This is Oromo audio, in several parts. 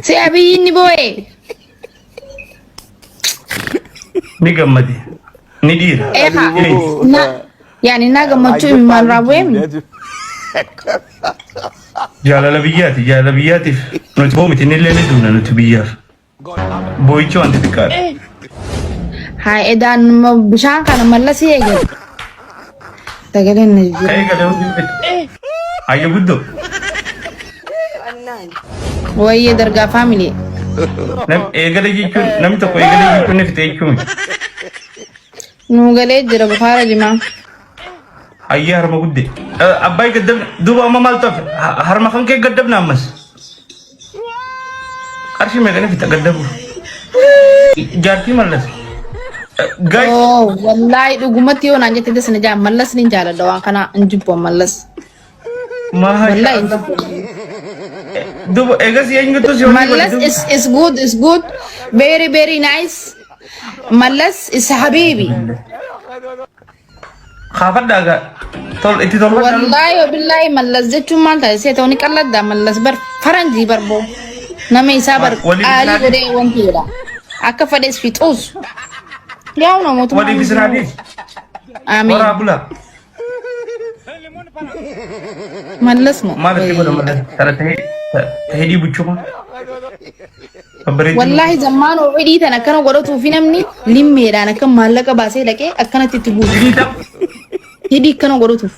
Si Abi ni boy. Ni gammadi. Ni dira. Eha. Na. Yani naga macho man rabwem. Jaalala biyyaatiif nuti boomiti nillee ni duuna nuti biyyaaf. Boo'ichi wanti xiqqaadha. Hai edan bishaan kana mallasi eegal. Tagaleen ni jiru. Ka'ee galee hundi bitu. Hayya guddoo. Wayye dargaa family. Eegale jechuun namni tokko eegale jechuun ni fite jechuun. Nu galee jira Bukhara Jima. Hayya harma guddee. Abbaay gaddabna duuba amma maal ta'e harma kan kee gaddabna ammas. Qarshii meeqanii fita gaddabu. Jaartii mallas. Oh wallahi dhugumatti yoo naan jette desna jaa mallas ni jaaladha waan kana injibbo mallas. Wallahi injibbo. Duuba eegas eenyu tus yoo Mallas is good very nice. Mallas is habibi. Khafadaaga tol itti tol Wallahi billahi mallas jechuun maal ta'e see ta'u ni qalladda mallas bar faranjii barbo nama isaa bar qaali godhee wanti jedha akka fadhees fixuus yaa una mootummaa wali bisnaadii amiin wara bula mallas mo maal itti godha mallas tara tahee buchuma wallahi zammaan ofii tan akkana godhatu fi namni limmeedhaan akka maallaqa baasee dhaqee akkanatti itti buusu hidii akkana godhatuuf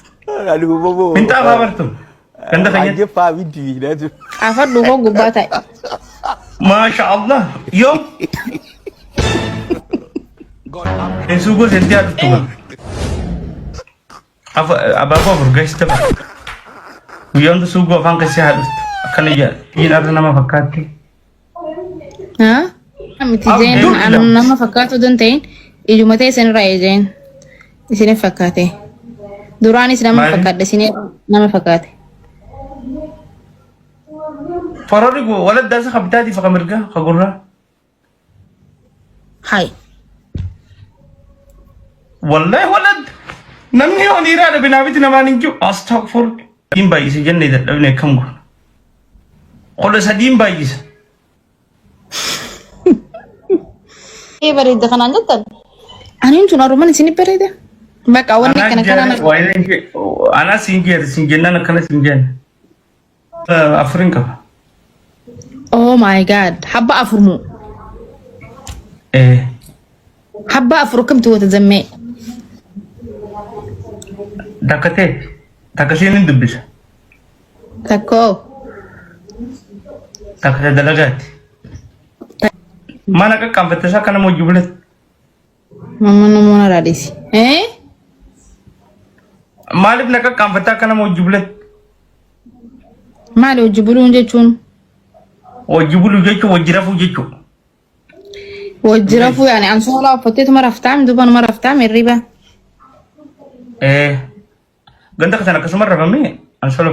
minta ababartu ganda kanyat afadhu koo gubbaa ta'e masha Allah yo sugo senti adutuma ababa burgasta yonda sugo afan kasi hadut akana ya ina nama fakkaatti ha amiti jeen nama fakkaatu don ta'in ijumatee isin irraa ejeen isin fakkaate duraanis nama fakkaadde isin nama fakkaate fararigo wala dasa khabtadi fakamirga khagurra hay wallahi walad namni oni irada binabiti namaninju astaghfir din bayisi jenne da dabne kamgo qolo sadin bayisi bareeda kanaan jettan aniin tun aruman isin bareeda bakka wanni kana ana sinjenna kana sinjen Afrika oh my god habba afurmu habba afur kam tu tazammi dakate takasinin dubbisa takko takate dalagati mana ka kamfata kana mo jublet mama no mona radisi malib naka kamfata kana mo jublet mali wajibulu jechuun wajibulu jechu wajirafu yani an sola potet maraftam duban maraftam riba ganda kasana kasumar rabame an solo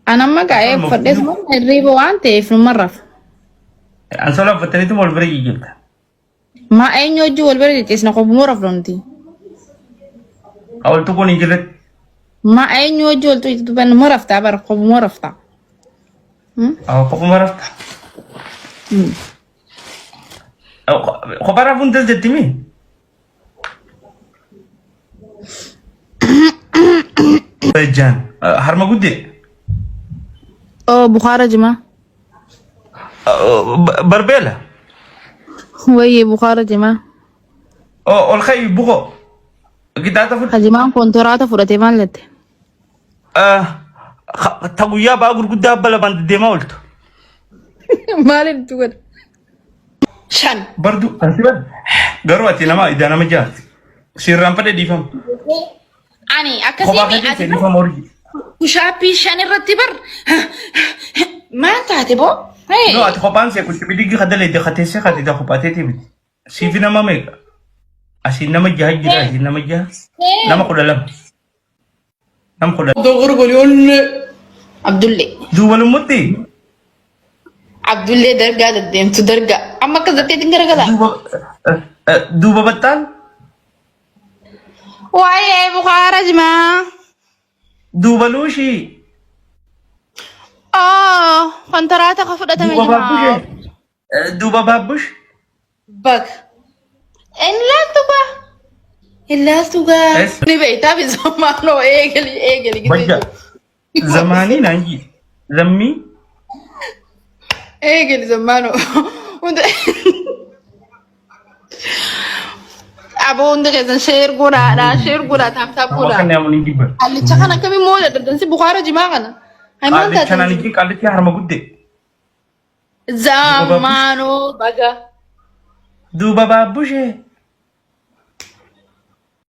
ana maga fades mo riba wante ifnu maraf an solo fatani tu molbere yijilta ma ay ñoju wolbere tes na ko bu maraf donti awal tu ko ni jilet ma ay ñoju wol tu ban marafta bar ko bu marafta aw ko marafta ko para buntes de timi Jan harma gudde oh Bukhara Jima barbela waye Bukhara Jima ol khay bugo kita ta fut Jima kontorata furate mallet taguya ba gurgudda bala band de mawlt malin tuwad shan bardu asiban garwati nama idana majat sirran fade difam ani akasimi difam orji ushapi shan irrattibar ma taate bo no at khopan se kuch bidigi khadale de khatese khadi da khopate ti sifi nama me asin nama jahira asin nama jah nama kudalam nam kudalam do gurgol Abdulle duwal mutti Abdulle darga da dem tu darga amma ka zate tin gargala duba battal waye Bukhara Jima duba lushi Kontaraataa ka fudhatame Duuba jira. baabbush. Duuba baabbush. Bak. Illaaltu gaa. Illaaltu gaa. Es. Ni beektaa fi zammaanoo eegali. Bajja. Zamaanii naanji. Zammii. Eegali zammaanoo. Aboo hundi keessan sheer godhaa taap Nama godhaa. kan nyaamuni jibba. Qallicha kana akkamii moola daddansi Bukaara jimaa kana. Haimaan Qaallicha naan taatan ijji qaallichi harma gudde. zammaanoo baga. Duuba baabbushee.